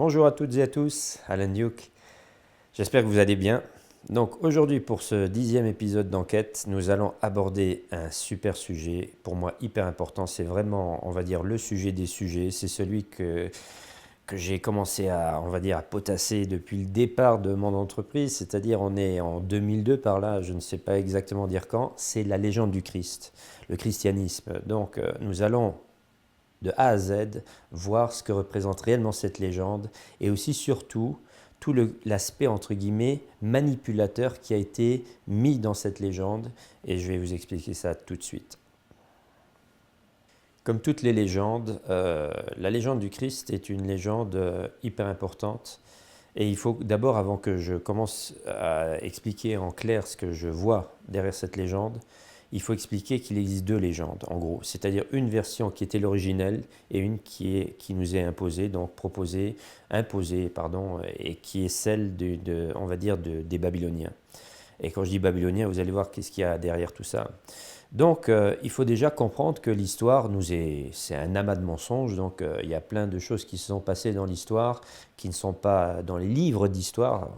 Bonjour à toutes et à tous, Alan Duke. J'espère que vous allez bien. Donc aujourd'hui pour ce 10e épisode d'enquête, nous allons aborder un super sujet, pour moi hyper important. C'est vraiment, on va dire, le sujet des sujets. C'est celui que j'ai commencé à, on va dire, à potasser depuis le départ de mon entreprise. C'est-à-dire on est en 2002 par là, je ne sais pas exactement dire quand. C'est la légende du Christ, le christianisme. Donc nous allons de A à Z, voir ce que représente réellement cette légende et aussi surtout tout l'aspect entre guillemets manipulateur qui a été mis dans cette légende et je vais vous expliquer ça tout de suite. Comme toutes les légendes, la légende du Christ est une légende hyper importante et il faut d'abord, avant que je commence à expliquer en clair ce que je vois derrière cette légende, il faut expliquer qu'il existe deux légendes, en gros. C'est-à-dire une version qui était l'originelle et une qui nous est imposée, donc imposée, et qui est celle on va dire, des Babyloniens. Et quand je dis Babyloniens, vous allez voir qu'est-ce qu'il y a derrière tout ça. Donc, il faut déjà comprendre que l'histoire c'est un amas de mensonges. Donc, il y a plein de choses qui se sont passées dans l'histoire, qui ne sont pas dans les livres d'histoire.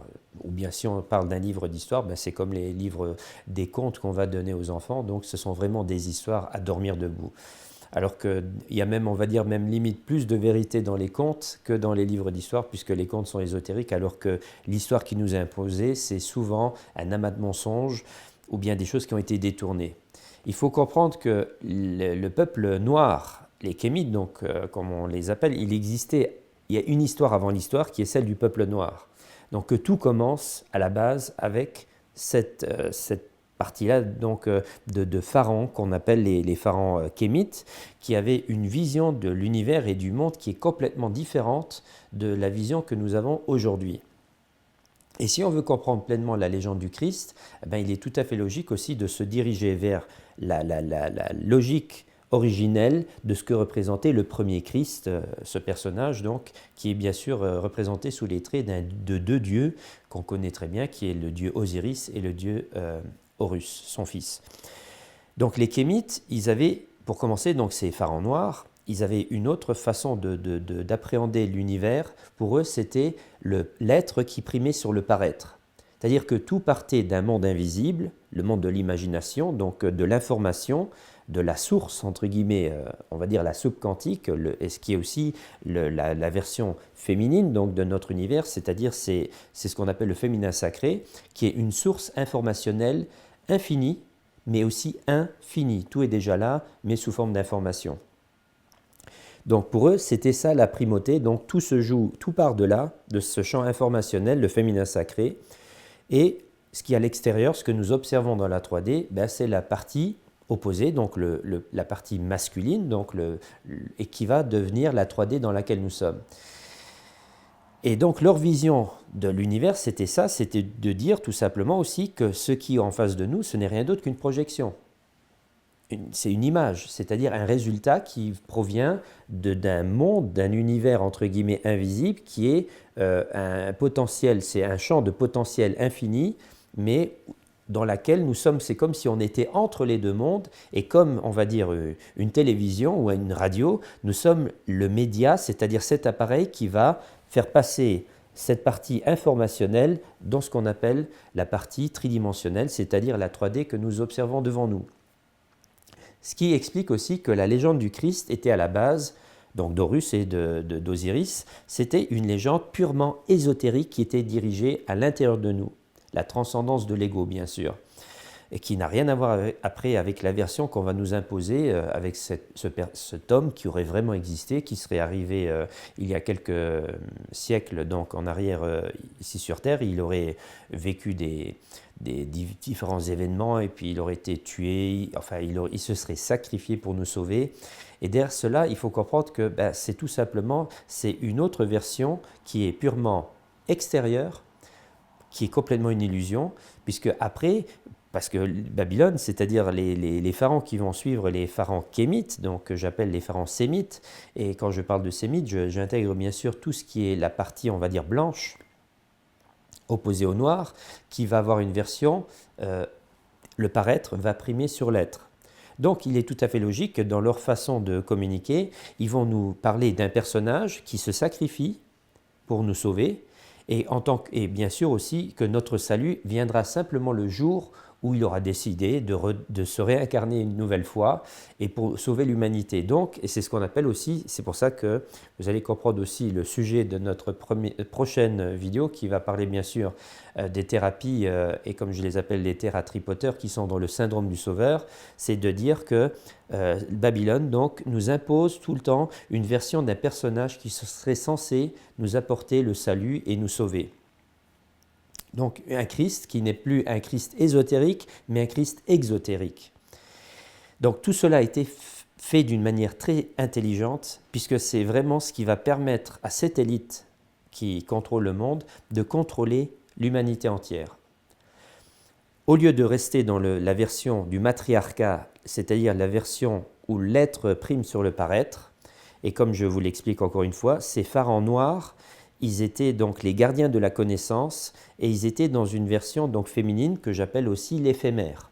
Ou bien si on parle d'un livre d'histoire, ben c'est comme les livres des contes qu'on va donner aux enfants. Donc, ce sont vraiment des histoires à dormir debout. Alors qu'il y a même, on va dire, même limite plus de vérité dans les contes que dans les livres d'histoire, puisque les contes sont ésotériques, alors que l'histoire qui nous est imposée, c'est souvent un amas de mensonges ou bien des choses qui ont été détournées. Il faut comprendre que le peuple noir, les Kémites, donc comme on les appelle, il y a une histoire avant l'histoire qui est celle du peuple noir. Donc que tout commence à la base avec cette partie-là donc, de pharaons qu'on appelle les pharaons kémites, qui avaient une vision de l'univers et du monde qui est complètement différente de la vision que nous avons aujourd'hui. Et si on veut comprendre pleinement la légende du Christ, eh bien, il est tout à fait logique aussi de se diriger vers la logique originelle de ce que représentait le premier Christ, ce personnage donc, qui est bien sûr représenté sous les traits de deux dieux qu'on connaît très bien, qui est le dieu Osiris et le dieu Horus, son fils. Donc les Kémites, ils avaient, pour commencer, donc ces pharaons noirs, ils avaient une autre façon d'appréhender l'univers. Pour eux, c'était l'être qui primait sur le paraître. C'est-à-dire que tout partait d'un monde invisible, le monde de l'imagination, donc de l'information, de la source, entre guillemets, on va dire la soupe quantique, et ce qui est aussi la version féminine donc, de notre univers, c'est-à-dire c'est ce qu'on appelle le féminin sacré, qui est une source informationnelle infinie, mais aussi infinie. Tout est déjà là, mais sous forme d'information. Donc pour eux, c'était ça la primauté, donc tout se joue, tout part de là, de ce champ informationnel, le féminin sacré, et ce qui est à l'extérieur, ce que nous observons dans la 3D, ben c'est la partie opposée, donc la partie masculine, donc et qui va devenir la 3D dans laquelle nous sommes. Et donc leur vision de l'univers, c'était ça, c'était de dire tout simplement aussi que ce qui est en face de nous, ce n'est rien d'autre qu'une projection. C'est une image, c'est-à-dire un résultat qui provient d'un monde, d'un univers entre guillemets invisible qui est un potentiel, c'est un champ de potentiel infini, mais dans laquelle nous sommes, c'est comme si on était entre les deux mondes, et comme on va dire une télévision ou une radio, nous sommes le média, c'est-à-dire cet appareil qui va faire passer cette partie informationnelle dans ce qu'on appelle la partie tridimensionnelle, c'est-à-dire la 3D que nous observons devant nous. Ce qui explique aussi que la légende du Christ était à la base, donc d'Horus et d'Osiris, c'était une légende purement ésotérique qui était dirigée à l'intérieur de nous. La transcendance de l'ego, bien sûr, et qui n'a rien à voir après avec la version qu'on va nous imposer avec cet homme qui aurait vraiment existé, qui serait arrivé il y a quelques siècles donc en arrière ici sur Terre. Il aurait vécu des différents événements et puis il aurait été tué, enfin il se serait sacrifié pour nous sauver. Et derrière cela, il faut comprendre que c'est tout simplement une autre version qui est purement extérieure, qui est complètement une illusion, puisque après, parce que Babylone, c'est-à-dire les pharaons qui vont suivre les pharaons kémites, donc que j'appelle les pharaons sémites, et quand je parle de sémites, j'intègre bien sûr tout ce qui est la partie, on va dire, blanche, opposée au noir, qui va avoir une version, le paraître va primer sur l'être. Donc il est tout à fait logique que dans leur façon de communiquer, ils vont nous parler d'un personnage qui se sacrifie pour nous sauver, et bien sûr aussi que notre salut viendra simplement le jour où il aura décidé de se réincarner une nouvelle fois et pour sauver l'humanité. Donc, et c'est ce qu'on appelle aussi, c'est pour ça que vous allez comprendre aussi le sujet de notre prochaine vidéo qui va parler bien sûr des thérapies et comme je les appelle les thératripoteurs qui sont dans le syndrome du sauveur, c'est de dire que Babylone donc nous impose tout le temps une version d'un personnage qui serait censé nous apporter le salut et nous sauver. Donc un Christ qui n'est plus un Christ ésotérique, mais un Christ exotérique. Donc tout cela a été fait d'une manière très intelligente, puisque c'est vraiment ce qui va permettre à cette élite qui contrôle le monde de contrôler l'humanité entière. Au lieu de rester dans la version du matriarcat, c'est-à-dire la version où l'être prime sur le paraître, et comme je vous l'explique encore une fois, ces pharaons noirs, ils étaient donc les gardiens de la connaissance et ils étaient dans une version donc féminine que j'appelle aussi l'éphémère,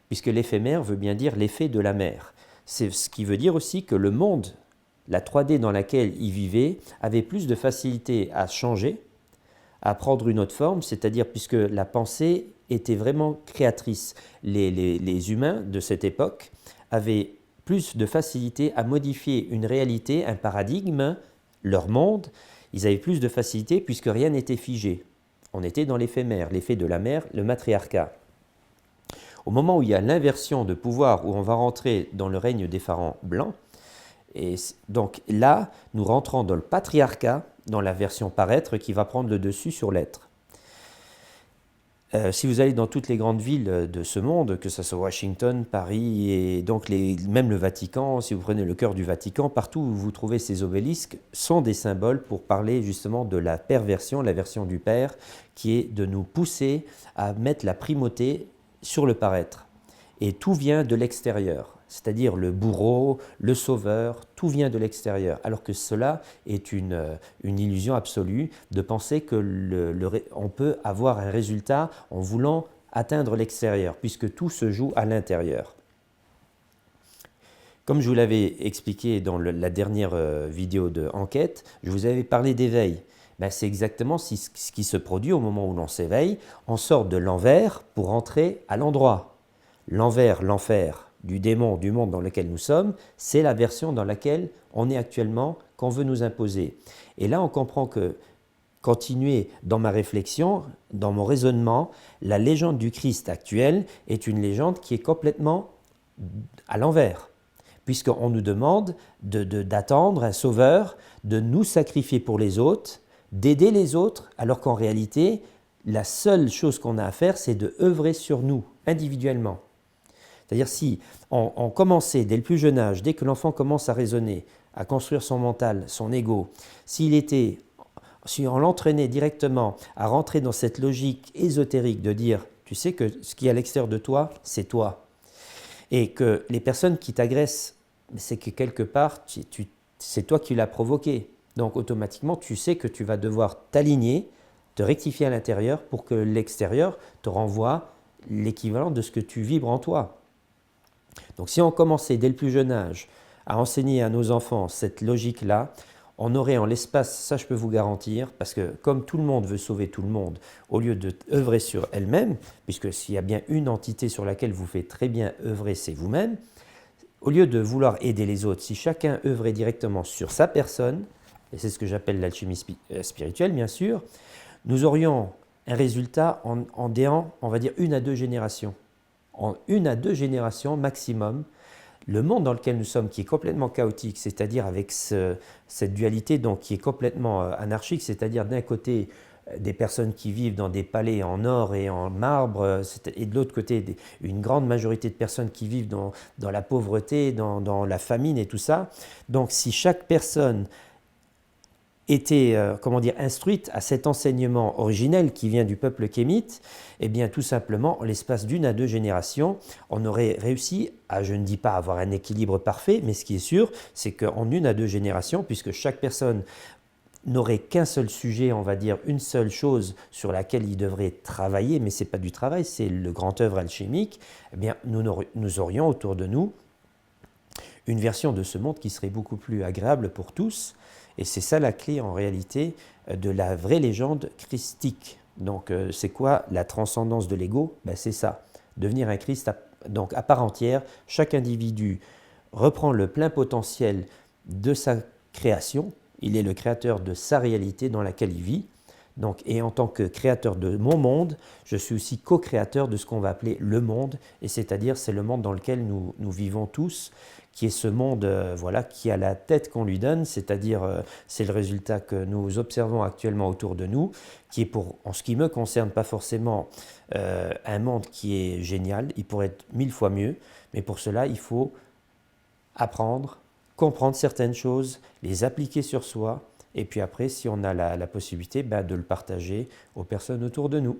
puisque l'éphémère veut bien dire l'effet de la mer. C'est ce qui veut dire aussi que le monde, la 3D dans laquelle ils vivaient, avait plus de facilité à changer, à prendre une autre forme, c'est-à-dire puisque la pensée était vraiment créatrice. Les humains de cette époque avaient plus de facilité à modifier une réalité, un paradigme, leur monde. Ils avaient plus de facilité puisque rien n'était figé. On était dans l'éphémère, l'effet de la mer, le matriarcat. Au moment où il y a l'inversion de pouvoir, où on va rentrer dans le règne des pharaons blancs, et donc là, nous rentrons dans le patriarcat, dans la version paraître qui va prendre le dessus sur l'être. Si vous allez dans toutes les grandes villes de ce monde, que ce soit Washington, Paris et donc même le Vatican, si vous prenez le cœur du Vatican, partout où vous trouvez ces obélisques sont des symboles pour parler justement de la perversion, la version du Père, qui est de nous pousser à mettre la primauté sur le paraître. Et tout vient de l'extérieur, c'est-à-dire le bourreau, le sauveur, tout vient de l'extérieur. Alors que cela est une illusion absolue de penser qu'on peut avoir un résultat en voulant atteindre l'extérieur, puisque tout se joue à l'intérieur. Comme je vous l'avais expliqué dans la dernière vidéo de Enquête, je vous avais parlé d'éveil. Ben, c'est exactement ce qui se produit au moment où l'on s'éveille. On sort de l'envers pour entrer à l'endroit. L'envers, l'enfer du démon, du monde dans lequel nous sommes, c'est la version dans laquelle on est actuellement, qu'on veut nous imposer. Et là, on comprend que, continuer dans ma réflexion, dans mon raisonnement, la légende du Christ actuelle est une légende qui est complètement à l'envers, puisqu'on nous demande d'attendre un sauveur, de nous sacrifier pour les autres, d'aider les autres, alors qu'en réalité, la seule chose qu'on a à faire, c'est de œuvrer sur nous, individuellement. C'est-à-dire si on commençait dès le plus jeune âge, dès que l'enfant commence à raisonner, à construire son mental, son ego, si on l'entraînait directement à rentrer dans cette logique ésotérique de dire « tu sais que ce qui est à l'extérieur de toi, c'est toi ». Et que les personnes qui t'agressent, c'est que quelque part, c'est toi qui l'as provoqué. Donc automatiquement, tu sais que tu vas devoir t'aligner, te rectifier à l'intérieur pour que l'extérieur te renvoie l'équivalent de ce que tu vibres en toi. Donc si on commençait dès le plus jeune âge à enseigner à nos enfants cette logique-là, on aurait en l'espace, ça je peux vous garantir, parce que comme tout le monde veut sauver tout le monde, au lieu d'œuvrer sur elle-même, puisque s'il y a bien une entité sur laquelle vous faites très bien œuvrer, c'est vous-même, au lieu de vouloir aider les autres, si chacun œuvrait directement sur sa personne, et c'est ce que j'appelle l'alchimie spirituelle bien sûr, nous aurions un résultat en déant, on va dire, 1 à 2 générations. En 1 à 2 générations maximum, le monde dans lequel nous sommes, qui est complètement chaotique, c'est-à-dire avec cette dualité donc, qui est complètement anarchique, c'est-à-dire d'un côté des personnes qui vivent dans des palais en or et en marbre, et de l'autre côté une grande majorité de personnes qui vivent dans la pauvreté, dans la famine et tout ça. Donc si chaque personne était instruite à cet enseignement originel qui vient du peuple kémite, eh bien tout simplement, en l'espace d'1 à 2 générations, on aurait réussi à, je ne dis pas avoir un équilibre parfait, mais ce qui est sûr, c'est qu'en 1 à 2 générations, puisque chaque personne n'aurait qu'un seul sujet, on va dire une seule chose sur laquelle il devrait travailler, mais ce n'est pas du travail, c'est le grand œuvre alchimique, eh bien nous aurions autour de nous une version de ce monde qui serait beaucoup plus agréable pour tous. Et c'est ça la clé en réalité de la vraie légende christique. Donc c'est quoi la transcendance de l'ego? Ben, c'est ça, devenir un Christ donc à part entière. Chaque individu reprend le plein potentiel de sa création, il est le créateur de sa réalité dans laquelle il vit. Donc, et en tant que créateur de mon monde, je suis aussi co-créateur de ce qu'on va appeler le monde, et c'est-à-dire c'est le monde dans lequel nous vivons tous, qui est ce monde voilà, qui a la tête qu'on lui donne, c'est-à-dire c'est le résultat que nous observons actuellement autour de nous, qui est en ce qui me concerne pas forcément un monde qui est génial, il pourrait être 1000 fois mieux, mais pour cela il faut apprendre, comprendre certaines choses, les appliquer sur soi, et puis après, si on a la possibilité, de le partager aux personnes autour de nous.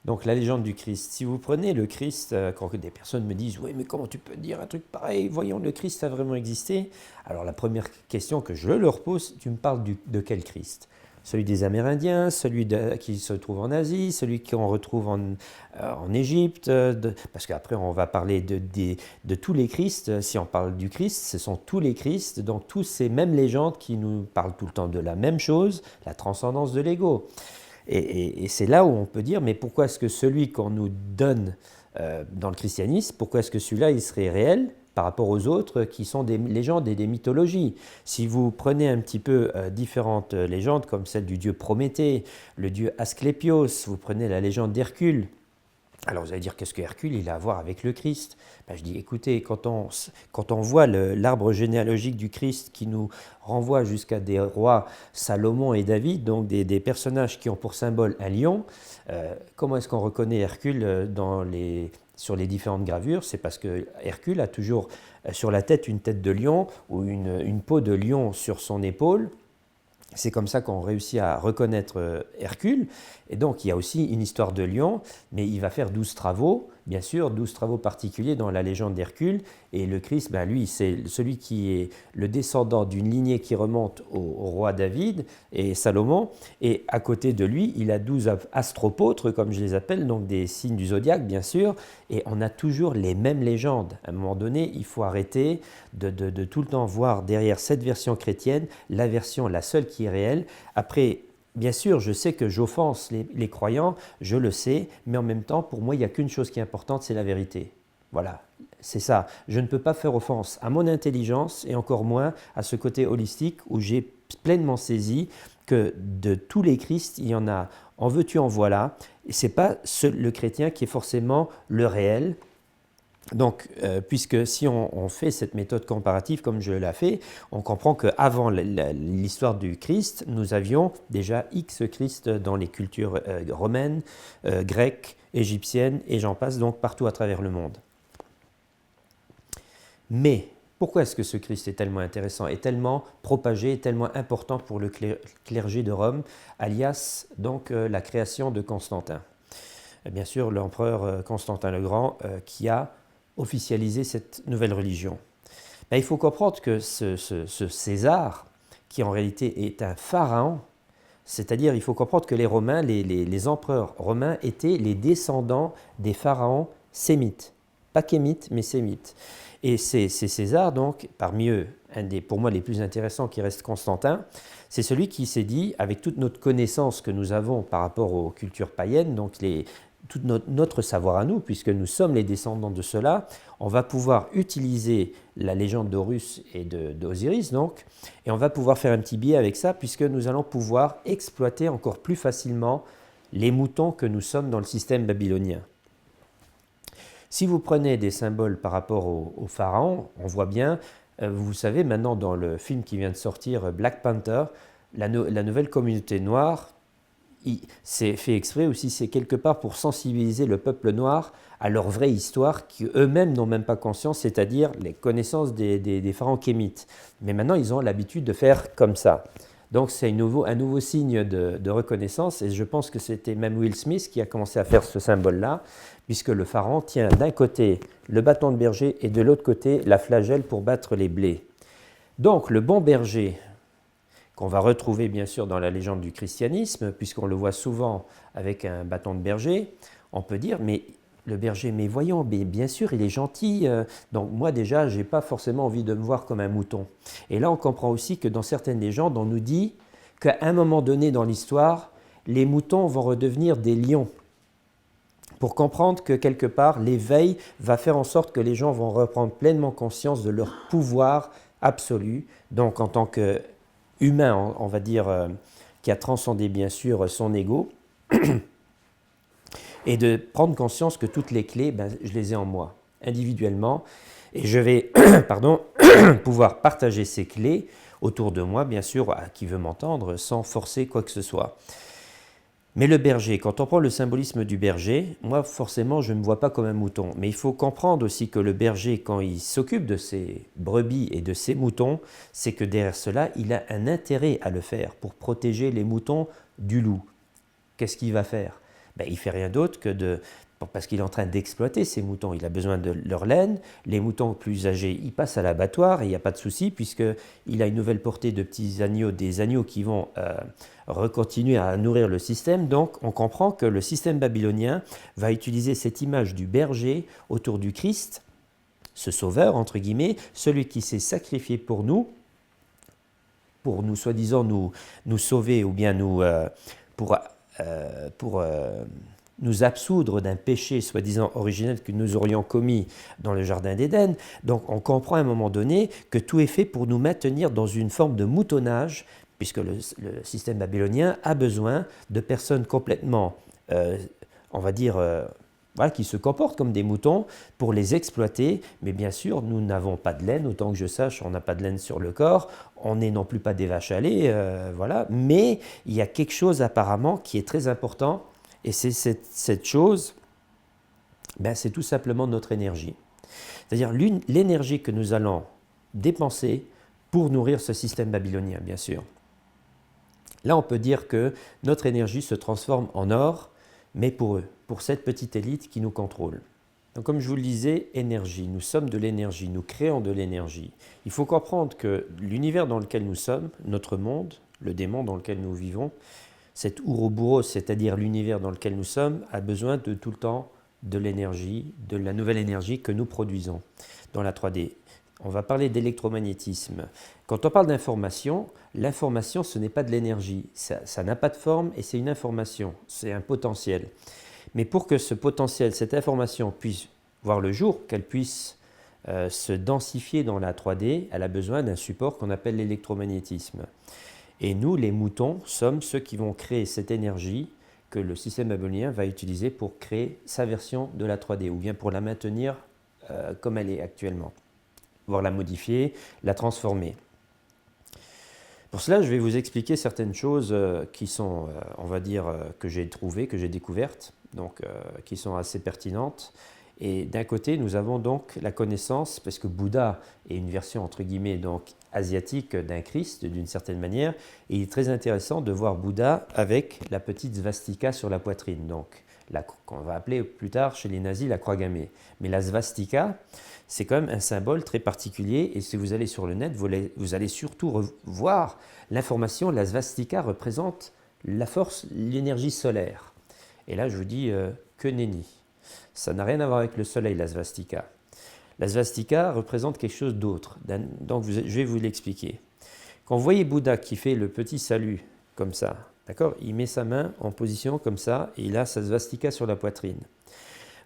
Donc la légende du Christ. Si vous prenez le Christ, quand des personnes me disent « Oui, mais comment tu peux dire un truc pareil? Voyons, le Christ a vraiment existé ?» Alors la première question que je leur pose, tu me parles de quel Christ? Celui des Amérindiens, celui qui se trouve en Asie, celui qu'on retrouve en Égypte, parce qu'après on va parler de tous les Christs. Si on parle du Christ, ce sont tous les Christs, donc tous ces mêmes légendes qui nous parlent tout le temps de la même chose, la transcendance de l'ego. Et c'est là où on peut dire, mais pourquoi est-ce que celui qu'on nous donne dans le christianisme, pourquoi est-ce que celui-là il serait réel par rapport aux autres qui sont des légendes et des mythologies? Si vous prenez un petit peu différentes légendes, comme celle du dieu Prométhée, le dieu Asclépios, vous prenez la légende d'Hercule. Alors vous allez dire, qu'est-ce que Hercule il a à voir avec le Christ? Je dis, écoutez, quand on voit l'arbre généalogique du Christ qui nous renvoie jusqu'à des rois Salomon et David, donc des personnages qui ont pour symbole un lion, comment est-ce qu'on reconnaît Hercule sur les différentes gravures? C'est parce que Hercule a toujours sur la tête une tête de lion ou une peau de lion sur son épaule. C'est comme ça qu'on réussit à reconnaître Hercule. Et donc, il y a aussi une histoire de lion, mais il va faire 12 travaux, bien sûr, 12 travaux particuliers dans la légende d'Hercule. Et le Christ, lui, c'est celui qui est le descendant d'une lignée qui remonte au roi David et Salomon. Et à côté de lui, il a 12 astropôtres, comme je les appelle, donc des signes du zodiaque, bien sûr. Et on a toujours les mêmes légendes. À un moment donné, il faut arrêter de tout le temps voir derrière cette version chrétienne la version, la seule qui est réelle. Après, bien sûr, je sais que j'offense les croyants, je le sais, mais en même temps, pour moi, il n'y a qu'une chose qui est importante, c'est la vérité. Voilà, c'est ça. Je ne peux pas faire offense à mon intelligence et encore moins à ce côté holistique où j'ai pleinement saisi que de tous les Christs, il y en a en veux-tu, en voilà. Et ce n'est pas le chrétien qui est forcément le réel. Donc, puisque si on fait cette méthode comparative comme je l'ai fait, on comprend qu'avant l'histoire du Christ, nous avions déjà X Christ dans les cultures romaines, grecques, égyptiennes, et j'en passe donc partout à travers le monde. Mais pourquoi est-ce que ce Christ est tellement intéressant, est tellement propagé, est tellement important pour le clergé de Rome, alias donc la création de Constantin? Bien sûr, l'empereur Constantin le Grand qui a officialiser cette nouvelle religion. Il faut comprendre que ce César, qui en réalité est un pharaon, c'est-à-dire il faut comprendre que les Romains, les empereurs romains étaient les descendants des pharaons sémites, pas kémites, mais sémites. Et c'est César, donc, parmi eux, un des, pour moi, les plus intéressants qui reste Constantin, c'est celui qui s'est dit, avec toute notre connaissance que nous avons par rapport aux cultures païennes, donc tout notre savoir à nous, puisque nous sommes les descendants de cela, on va pouvoir utiliser la légende d'Horus et d'Osiris, donc, et on va pouvoir faire un petit biais avec ça, puisque nous allons pouvoir exploiter encore plus facilement les moutons que nous sommes dans le système babylonien. Si vous prenez des symboles par rapport au pharaon, on voit bien, vous savez maintenant dans le film qui vient de sortir, Black Panther, la nouvelle communauté noire, c'est fait exprès aussi, c'est quelque part pour sensibiliser le peuple noir à leur vraie histoire, qu'eux-mêmes n'ont même pas conscience, c'est-à-dire les connaissances des pharaons kémites. Mais maintenant, ils ont l'habitude de faire comme ça. Donc c'est un nouveau signe de reconnaissance, et je pense que c'était même Will Smith qui a commencé à faire ce symbole-là, puisque le pharaon tient d'un côté le bâton de berger et de l'autre côté la flagelle pour battre les blés. Donc le bon berger, qu'on va retrouver bien sûr dans la légende du christianisme, puisqu'on le voit souvent avec un bâton de berger, on peut dire, mais le berger, mais voyons, bien sûr, il est gentil, donc moi déjà, je n'ai pas forcément envie de me voir comme un mouton. Et là, on comprend aussi que dans certaines légendes, on nous dit, qu'à un moment donné dans l'histoire, les moutons vont redevenir des lions. Pour comprendre que quelque part, l'éveil va faire en sorte que les gens vont reprendre pleinement conscience de leur pouvoir absolu. Donc en tant qu'humain, on va dire, qui a transcendé bien sûr son ego, et de prendre conscience que toutes les clés, je les ai en moi, individuellement, et je vais pardon, pouvoir partager ces clés autour de moi, bien sûr, à qui veut m'entendre, sans forcer quoi que ce soit. Mais le berger, quand on prend le symbolisme du berger, moi forcément je ne me vois pas comme un mouton, mais il faut comprendre aussi que le berger, quand il s'occupe de ses brebis et de ses moutons, c'est que derrière cela, il a un intérêt à le faire pour protéger les moutons du loup. Qu'est-ce qu'il va faire? Il ne fait rien d'autre que parce qu'il est en train d'exploiter ces moutons. Il a besoin de leur laine. Les moutons plus âgés, ils passent à l'abattoir et il n'y a pas de souci puisqu'il a une nouvelle portée de petits agneaux, des agneaux qui vont continuer à nourrir le système. Donc on comprend que le système babylonien va utiliser cette image du berger autour du Christ, ce sauveur, entre guillemets, celui qui s'est sacrifié pour nous soi-disant nous sauver ou bien pour nous absoudre d'un péché soi-disant originel que nous aurions commis dans le jardin d'Éden. Donc on comprend à un moment donné que tout est fait pour nous maintenir dans une forme de moutonnage, puisque le système babylonien a besoin de personnes complètement, on va dire, voilà, qui se comportent comme des moutons pour les exploiter. Mais bien sûr, nous n'avons pas de laine, autant que je sache, on n'a pas de laine sur le corps, on n'est non plus pas des vaches à lait, voilà. Mais il y a quelque chose apparemment qui est très important, et c'est cette chose, c'est tout simplement notre énergie. C'est-à-dire l'énergie que nous allons dépenser pour nourrir ce système babylonien, bien sûr. Là, on peut dire que notre énergie se transforme en or, mais pour eux, pour cette petite élite qui nous contrôle. Donc, comme je vous le disais, énergie, nous sommes de l'énergie, nous créons de l'énergie. Il faut comprendre que l'univers dans lequel nous sommes, notre monde, le démon dans lequel nous vivons, cet Ouroboros, c'est-à-dire l'univers dans lequel nous sommes, a besoin de tout le temps de l'énergie, de la nouvelle énergie que nous produisons dans la 3D. On va parler d'électromagnétisme. Quand on parle d'information, l'information, ce n'est pas de l'énergie. Ça n'a pas de forme et c'est une information, c'est un potentiel. Mais pour que ce potentiel, cette information puisse voir le jour, qu'elle puisse se densifier dans la 3D, elle a besoin d'un support qu'on appelle l'électromagnétisme. Et nous, les moutons, sommes ceux qui vont créer cette énergie que le système babylonien va utiliser pour créer sa version de la 3D, ou bien pour la maintenir comme elle est actuellement, voire la modifier, la transformer. Pour cela, je vais vous expliquer certaines choses qui sont, on va dire, que j'ai trouvées, que j'ai découvertes, donc qui sont assez pertinentes. Et d'un côté, nous avons donc la connaissance, parce que Bouddha est une version entre guillemets donc asiatique d'un Christ d'une certaine manière, et il est très intéressant de voir Bouddha avec la petite svastika sur la poitrine, donc qu'on va appeler plus tard chez les nazis la croix gammée. Mais la svastika, c'est quand même un symbole très particulier, et si vous allez sur le net, vous allez surtout voir l'information, la svastika représente la force, l'énergie solaire. Et là, je vous dis que nenni. Ça n'a rien à voir avec le soleil, la svastika. La svastika représente quelque chose d'autre. Donc, je vais vous l'expliquer. Quand vous voyez Bouddha qui fait le petit salut, comme ça, d'accord, il met sa main en position comme ça, et il a sa svastika sur la poitrine.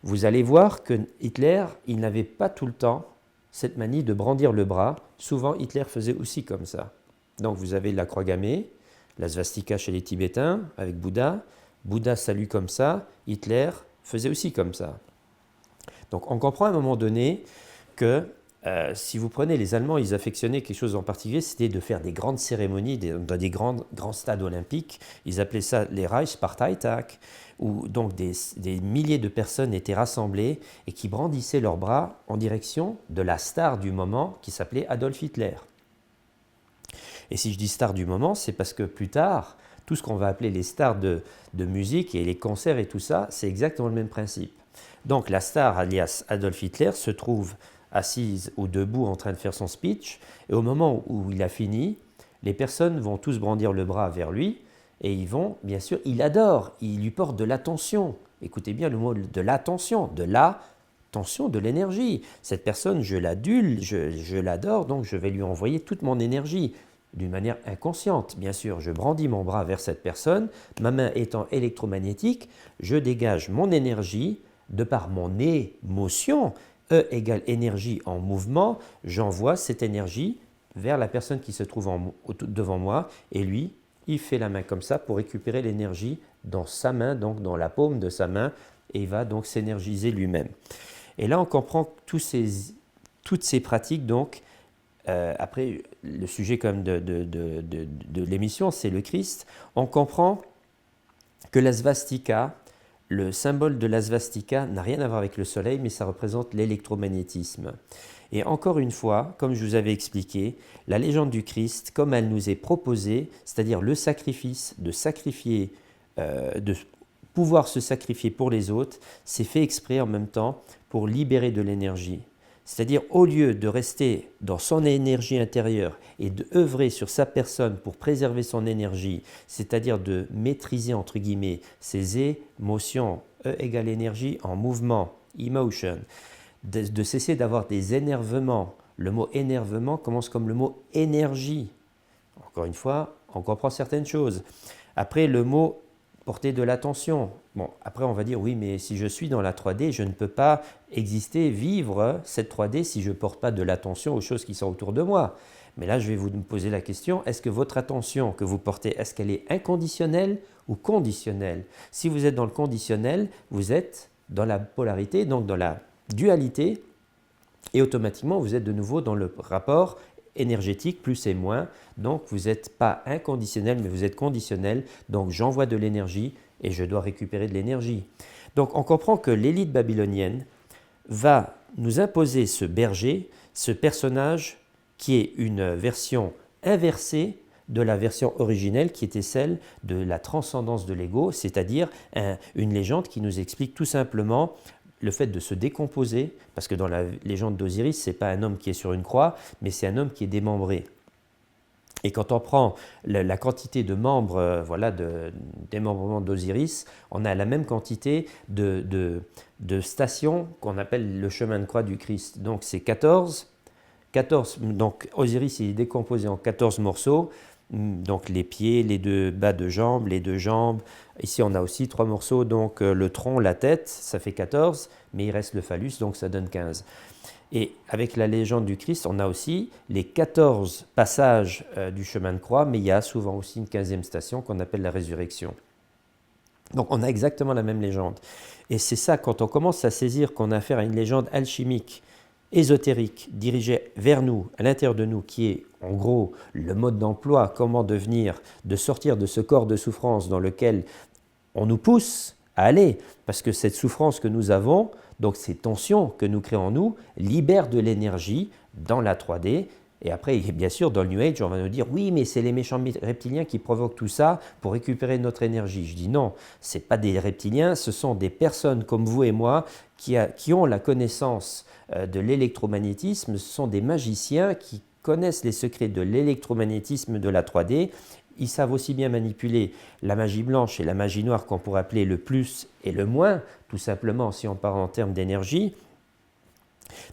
Vous allez voir que Hitler, il n'avait pas tout le temps cette manie de brandir le bras. Souvent, Hitler faisait aussi comme ça. Donc, vous avez la croix gammée, la svastika chez les Tibétains, avec Bouddha. Bouddha salue comme ça, Hitler faisait aussi comme ça. Donc on comprend à un moment donné que si vous prenez les Allemands, ils affectionnaient quelque chose en particulier, c'était de faire des grandes cérémonies dans des grands stades olympiques. Ils appelaient ça les Reichsparteitag, où donc des milliers de personnes étaient rassemblées et qui brandissaient leurs bras en direction de la star du moment qui s'appelait Adolf Hitler. Et si je dis star du moment, c'est parce que plus tard, tout ce qu'on va appeler les stars de musique et les concerts et tout ça, c'est exactement le même principe. Donc la star, alias Adolf Hitler, se trouve assise ou debout en train de faire son speech, et au moment où il a fini, les personnes vont tous brandir le bras vers lui, et ils vont, bien sûr, il adore, il lui porte de l'attention. Écoutez bien le mot de l'attention, de l'énergie. Cette personne, je l'adule, je l'adore, donc je vais lui envoyer toute mon énergie. d'une manière inconsciente, bien sûr. Je brandis mon bras vers cette personne, ma main étant électromagnétique, je dégage mon énergie de par mon émotion. E égale énergie en mouvement, j'envoie cette énergie vers la personne qui se trouve devant moi et lui, il fait la main comme ça pour récupérer l'énergie dans sa main, donc dans la paume de sa main, et il va donc s'énergiser lui-même. Et là, on comprend toutes ces pratiques, donc, après, le sujet quand même de l'émission, c'est le Christ. On comprend que la svastika, le symbole de la svastika n'a rien à voir avec le soleil, mais ça représente l'électromagnétisme. Et encore une fois, comme je vous avais expliqué, la légende du Christ, comme elle nous est proposée, c'est-à-dire le sacrifice, de sacrifier, de pouvoir se sacrifier pour les autres, c'est fait exprès en même temps pour libérer de l'énergie. C'est-à-dire, au lieu de rester dans son énergie intérieure et d'œuvrer sur sa personne pour préserver son énergie, c'est-à-dire de maîtriser, entre guillemets, ses émotions, E égale énergie en mouvement, emotion, de cesser d'avoir des énervements. Le mot énervement commence comme le mot énergie. Encore une fois, on comprend certaines choses. Après, le mot porter de l'attention. Bon, après on va dire oui, mais si je suis dans la 3D, je ne peux pas exister, vivre cette 3D si je ne porte pas de l'attention aux choses qui sont autour de moi. Mais là, je vais vous poser la question, est-ce que votre attention que vous portez, est-ce qu'elle est inconditionnelle ou conditionnelle? Si vous êtes dans le conditionnel, vous êtes dans la polarité, donc dans la dualité, et automatiquement, vous êtes de nouveau dans le rapport énergétique, plus et moins. Donc, vous n'êtes pas inconditionnel, mais vous êtes conditionnel. Donc, j'envoie de l'énergie et je dois récupérer de l'énergie. Donc, on comprend que l'élite babylonienne va nous imposer ce berger, ce personnage qui est une version inversée de la version originelle qui était celle de la transcendance de l'ego, c'est-à-dire une légende qui nous explique tout simplement le fait de se décomposer, parce que dans la légende d'Osiris, ce n'est pas un homme qui est sur une croix, mais c'est un homme qui est démembré. Et quand on prend la quantité de membres, de démembrement d'Osiris, on a la même quantité de stations qu'on appelle le chemin de croix du Christ. Donc c'est 14. Donc Osiris il est décomposé en 14 morceaux. Donc les pieds, les deux bas de jambes, les deux jambes. Ici on a aussi 3 morceaux, donc le tronc, la tête, ça fait 14, mais il reste le phallus, donc ça donne 15. Et avec la légende du Christ, on a aussi les 14 passages du chemin de croix, mais il y a souvent aussi une 15e station qu'on appelle la résurrection. Donc on a exactement la même légende. Et c'est ça, quand on commence à saisir qu'on a affaire à une légende alchimique, ésotérique, dirigée vers nous, à l'intérieur de nous, qui est en gros le mode d'emploi, comment devenir, de sortir de ce corps de souffrance dans lequel on nous pousse à aller, parce que cette souffrance que nous avons, donc ces tensions que nous créons en nous, libèrent de l'énergie dans la 3D. Et après, bien sûr, dans le New Age, on va nous dire « oui, mais c'est les méchants reptiliens qui provoquent tout ça pour récupérer notre énergie ». Je dis non, ce n'est pas des reptiliens, ce sont des personnes comme vous et moi qui ont la connaissance de l'électromagnétisme, ce sont des magiciens qui connaissent les secrets de l'électromagnétisme de la 3D. Ils savent aussi bien manipuler la magie blanche et la magie noire qu'on pourrait appeler le plus et le moins, tout simplement si on parle en termes d'énergie.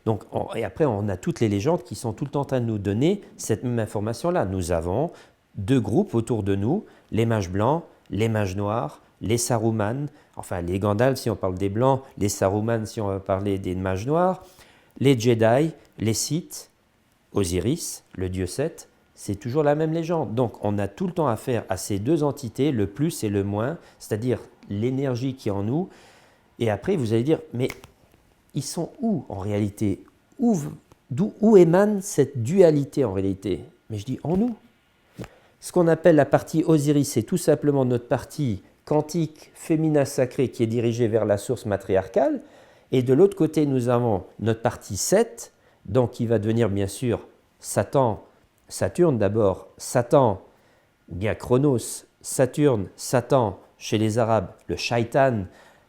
Donc, et après, on a toutes les légendes qui sont tout le temps en train de nous donner cette même information-là. Nous avons 2 groupes autour de nous, les mages blancs, les mages noirs, les Saruman, enfin les Gandalf si on parle des blancs, les Saruman si on va parler des mages noirs, les Jedi, les Sith, Osiris, le dieu Seth, c'est toujours la même légende. Donc on a tout le temps affaire à ces 2 entités, le plus et le moins, c'est-à-dire l'énergie qui est en nous. Et après vous allez dire, mais ils sont où en réalité? Où émane cette dualité en réalité? Mais je dis en nous. Ce qu'on appelle la partie Osiris, c'est tout simplement notre partie quantique féminin sacré qui est dirigée vers la source matriarcale. Et de l'autre côté, nous avons notre partie 7, donc qui va devenir bien sûr Satan, Saturne d'abord, Satan, bien Chronos, Saturne, Satan, chez les Arabes, le Shaitan.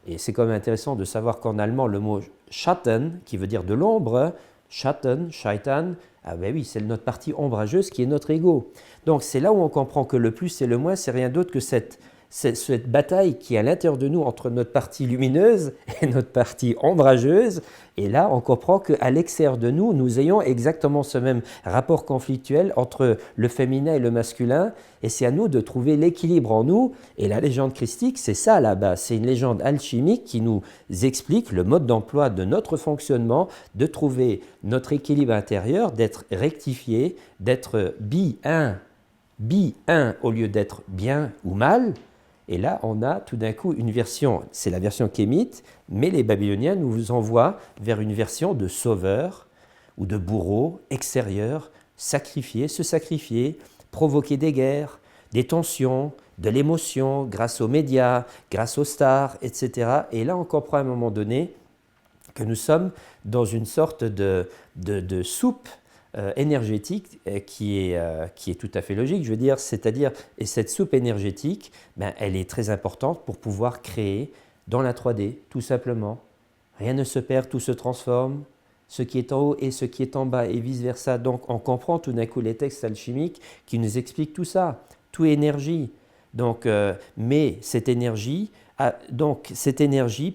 Et c'est quand même intéressant de savoir qu'en allemand, le mot Schatten, qui veut dire de l'ombre, Schatten, Shaitan, ah ben oui, c'est notre partie ombrageuse qui est notre ego. Donc c'est là où on comprend que le plus et le moins, c'est rien d'autre que cette cette bataille qui est à l'intérieur de nous entre notre partie lumineuse et notre partie ombrageuse. Et là, on comprend qu'à l'extérieur de nous, nous ayons exactement ce même rapport conflictuel entre le féminin et le masculin. Et c'est à nous de trouver l'équilibre en nous. Et la légende christique, c'est ça là-bas. C'est une légende alchimique qui nous explique le mode d'emploi de notre fonctionnement, de trouver notre équilibre intérieur, d'être rectifié, d'être bi-un au lieu d'être bien ou mal. Et là, on a tout d'un coup une version, c'est la version kémite, mais les Babyloniens nous envoient vers une version de sauveur ou de bourreau extérieur, se sacrifier, provoquer des guerres, des tensions, de l'émotion grâce aux médias, grâce aux stars, etc. Et là, on comprend à un moment donné que nous sommes dans une sorte de soupe énergétique qui est tout à fait logique, je veux dire, c'est-à-dire, et cette soupe énergétique, elle est très importante pour pouvoir créer dans la 3D, tout simplement. Rien ne se perd, tout se transforme, ce qui est en haut et ce qui est en bas, et vice-versa. Donc on comprend tout d'un coup les textes alchimiques qui nous expliquent tout ça, tout est énergie. Donc, mais cette énergie,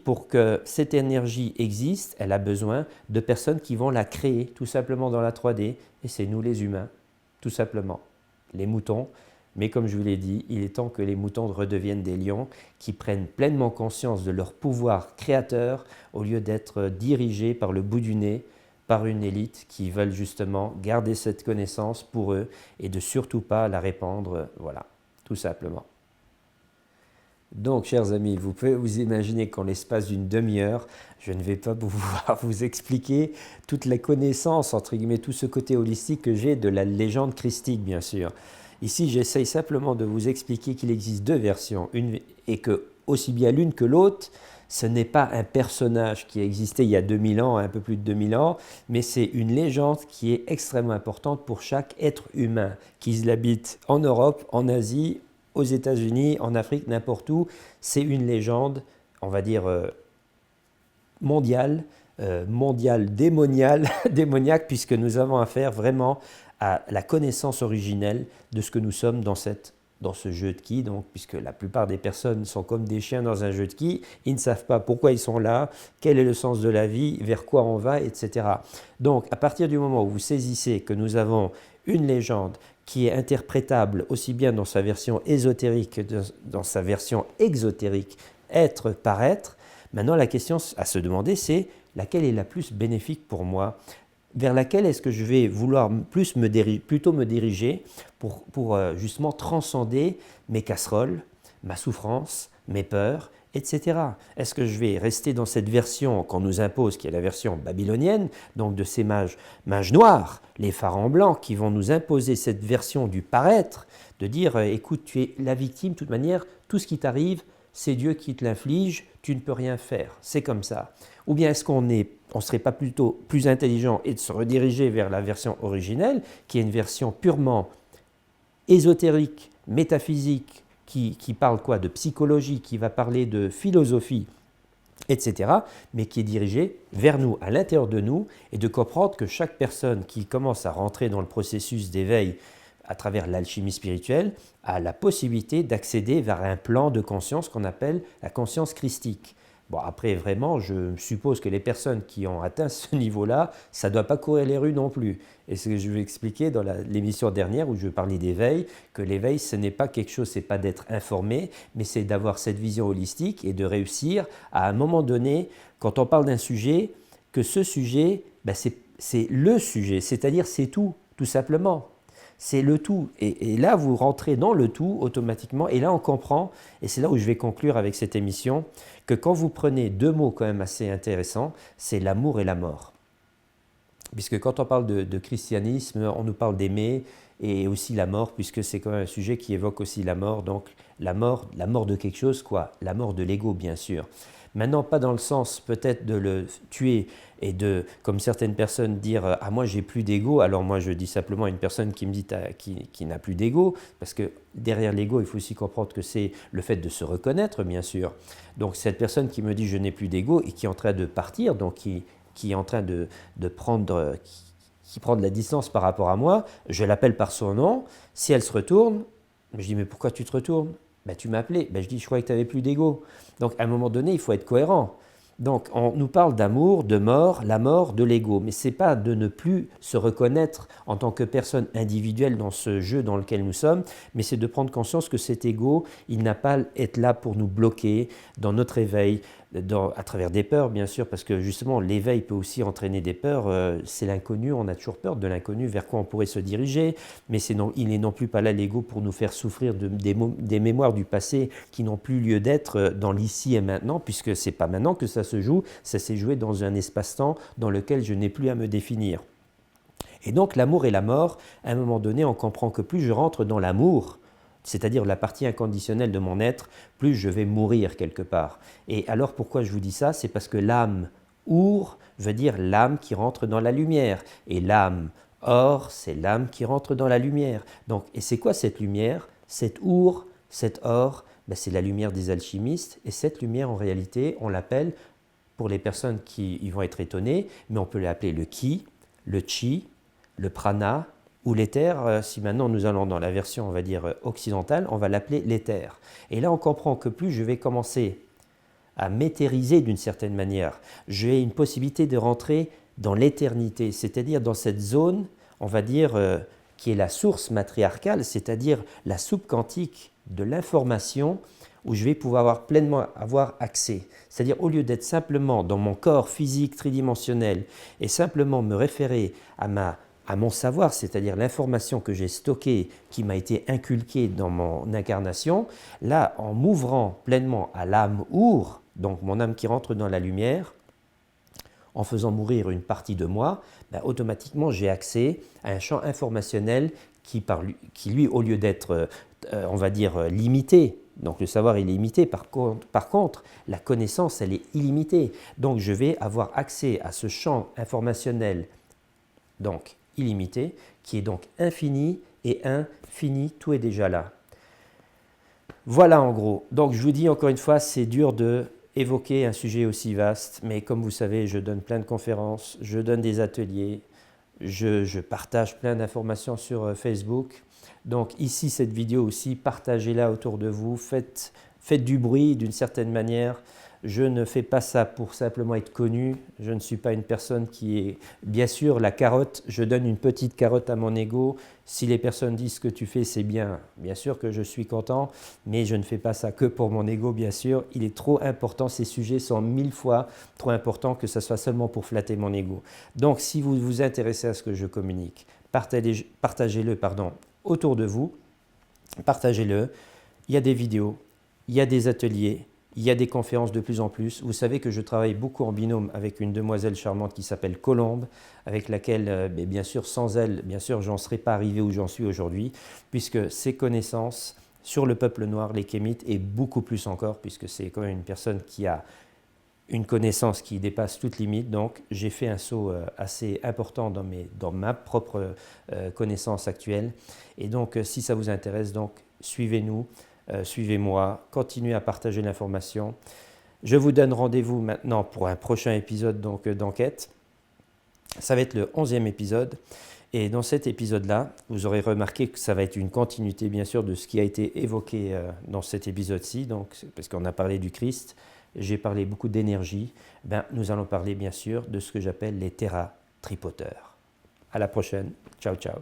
pour que cette énergie existe, elle a besoin de personnes qui vont la créer tout simplement dans la 3D, et c'est nous les humains, tout simplement, les moutons. Mais comme je vous l'ai dit, il est temps que les moutons redeviennent des lions qui prennent pleinement conscience de leur pouvoir créateur au lieu d'être dirigés par le bout du nez, par une élite qui veulent justement garder cette connaissance pour eux et de surtout pas la répandre, voilà, tout simplement. Donc, chers amis, vous pouvez vous imaginer qu'en l'espace d'une demi-heure, je ne vais pas pouvoir vous expliquer toute la connaissance, entre guillemets, tout ce côté holistique que j'ai de la légende christique, bien sûr. Ici, j'essaye simplement de vous expliquer qu'il existe deux versions, et que aussi bien l'une que l'autre, ce n'est pas un personnage qui a existé il y a 2000 ans, un peu plus de 2000 ans, mais c'est une légende qui est extrêmement importante pour chaque être humain, qu'il habite en Europe, en Asie, aux États-Unis, en Afrique, n'importe où. C'est une légende, on va dire, mondiale, démoniaque, puisque nous avons affaire vraiment à la connaissance originelle de ce que nous sommes dans ce jeu de quilles, donc, puisque la plupart des personnes sont comme des chiens dans un jeu de quilles, ils ne savent pas pourquoi ils sont là, quel est le sens de la vie, vers quoi on va, etc. Donc, à partir du moment où vous saisissez que nous avons une légende qui est interprétable aussi bien dans sa version ésotérique que dans sa version exotérique, être par être, maintenant la question à se demander, c'est laquelle est la plus bénéfique pour moi ? Vers laquelle est-ce que je vais vouloir plutôt me diriger pour justement transcender mes casseroles, ma souffrance, mes peurs, etc. Est-ce que je vais rester dans cette version qu'on nous impose, qui est la version babylonienne, donc de ces mages noirs, les pharaons blancs, qui vont nous imposer cette version du paraître, de dire, écoute, tu es la victime, de toute manière, tout ce qui t'arrive, c'est Dieu qui te l'inflige, tu ne peux rien faire, c'est comme ça. Ou bien est-ce qu'on ne serait pas plutôt plus intelligent et de se rediriger vers la version originelle, qui est une version purement ésotérique, métaphysique, qui parle quoi de psychologie, qui va parler de philosophie, etc., mais qui est dirigée vers nous, à l'intérieur de nous, et de comprendre que chaque personne qui commence à rentrer dans le processus d'éveil à travers l'alchimie spirituelle a la possibilité d'accéder vers un plan de conscience qu'on appelle la conscience christique. Bon, après, vraiment, je suppose que les personnes qui ont atteint ce niveau-là, ça ne doit pas courir les rues non plus. Et ce que je vais expliquer dans l'émission dernière où je parlais d'éveil, que l'éveil, ce n'est pas quelque chose, ce n'est pas d'être informé, mais c'est d'avoir cette vision holistique et de réussir à un moment donné, quand on parle d'un sujet, que ce sujet, c'est le sujet, c'est-à-dire c'est tout simplement. C'est le tout. Et là, vous rentrez dans le tout automatiquement. Et là, on comprend, et c'est là où je vais conclure avec cette émission, que quand vous prenez deux mots quand même assez intéressants, c'est l'amour et la mort. Puisque quand on parle de christianisme, on nous parle d'aimer et aussi la mort, puisque c'est quand même un sujet qui évoque aussi la mort. Donc la mort de quelque chose, quoi. La mort de l'ego, bien sûr. Maintenant, pas dans le sens peut-être de le tuer et de, comme certaines personnes, dire « Ah, moi, j'ai plus d'ego ». Alors moi, je dis simplement à une personne qui me dit qui n'a plus d'ego, parce que derrière l'ego, il faut aussi comprendre que c'est le fait de se reconnaître, bien sûr. Donc cette personne qui me dit « Je n'ai plus d'ego » et qui est en train de partir, donc qui est en train de prendre... qui prend de la distance par rapport à moi, je l'appelle par son nom. Si elle se retourne, je dis « Mais pourquoi tu te retournes ? Ben, tu m'as appelé. Ben, je dis, je croyais que tu n'avais plus d'ego. Donc, à un moment donné, il faut être cohérent. Donc, on nous parle d'amour, de mort, la mort de l'ego. Mais ce n'est pas de ne plus se reconnaître en tant que personne individuelle dans ce jeu dans lequel nous sommes, mais c'est de prendre conscience que cet ego, il n'a pas à être là pour nous bloquer dans notre éveil, à travers des peurs, bien sûr, parce que justement, l'éveil peut aussi entraîner des peurs. C'est l'inconnu, on a toujours peur de l'inconnu, vers quoi on pourrait se diriger, mais il n'est non plus pas là l'ego pour nous faire souffrir des mémoires du passé qui n'ont plus lieu d'être dans l'ici et maintenant, puisque ce n'est pas maintenant que ça se joue, ça s'est joué dans un espace-temps dans lequel je n'ai plus à me définir. Et donc l'amour et la mort, à un moment donné, on comprend que plus je rentre dans l'amour, c'est-à-dire la partie inconditionnelle de mon être, plus je vais mourir quelque part. Et alors pourquoi je vous dis ça? C'est parce que l'âme our veut dire l'âme qui rentre dans la lumière. Et l'âme or, c'est l'âme qui rentre dans la lumière. Donc, et c'est quoi cette lumière? Cet our, cet or, ben c'est la lumière des alchimistes. Et cette lumière, en réalité, on l'appelle, pour les personnes qui y vont être étonnées, mais on peut l'appeler le ki, le chi, le prana, ou l'éther, si maintenant nous allons dans la version, on va dire, occidentale, on va l'appeler l'éther. Et là, on comprend que plus je vais commencer à m'éthériser d'une certaine manière, j'ai une possibilité de rentrer dans l'éternité, c'est-à-dire dans cette zone, on va dire, qui est la source matriarcale, c'est-à-dire la soupe quantique de l'information où je vais pouvoir pleinement avoir accès. C'est-à-dire au lieu d'être simplement dans mon corps physique tridimensionnel et simplement me référer à mon savoir, c'est-à-dire l'information que j'ai stockée, qui m'a été inculquée dans mon incarnation, là, en m'ouvrant pleinement à l'âme our, donc mon âme qui rentre dans la lumière, en faisant mourir une partie de moi, ben, automatiquement j'ai accès à un champ informationnel qui lui, au lieu d'être, on va dire, limité, donc le savoir est limité, par contre, la connaissance, elle est illimitée. Donc je vais avoir accès à ce champ informationnel, donc illimité, qui est donc infini et infini, tout est déjà là. Voilà en gros. Donc je vous dis encore une fois, c'est dur de évoquer un sujet aussi vaste, mais comme vous savez, je donne plein de conférences, je donne des ateliers, je partage plein d'informations sur Facebook. Donc ici, cette vidéo aussi, partagez-la autour de vous, faites du bruit d'une certaine manière. Je ne fais pas ça pour simplement être connu. Je ne suis pas une personne qui est... Bien sûr, la carotte, je donne une petite carotte à mon ego. Si les personnes disent ce que tu fais, c'est bien. Bien sûr que je suis content, mais je ne fais pas ça que pour mon ego, bien sûr. Il est trop important, ces sujets sont 1000 fois trop importants que ce soit seulement pour flatter mon ego. Donc, si vous vous intéressez à ce que je communique, partagez-le autour de vous. Partagez-le. Il y a des vidéos, il y a des ateliers. Il y a des conférences de plus en plus. Vous savez que je travaille beaucoup en binôme avec une demoiselle charmante qui s'appelle Colombe, avec laquelle, bien sûr, sans elle, bien sûr, j'en serais pas arrivé où j'en suis aujourd'hui, puisque ses connaissances sur le peuple noir, les Kémites, et beaucoup plus encore, puisque c'est quand même une personne qui a une connaissance qui dépasse toute limite. Donc, j'ai fait un saut assez important dans ma propre connaissance actuelle. Et donc, si ça vous intéresse, donc, suivez-nous. Suivez-moi, continuez à partager l'information. Je vous donne rendez-vous maintenant pour un prochain épisode d'enquête. Ça va être le 11e épisode. Et dans cet épisode-là, vous aurez remarqué que ça va être une continuité, bien sûr, de ce qui a été évoqué dans cet épisode-ci, parce qu'on a parlé du Christ, j'ai parlé beaucoup d'énergie. Nous allons parler, bien sûr, de ce que j'appelle les terra tripoteurs. À la prochaine. Ciao, ciao.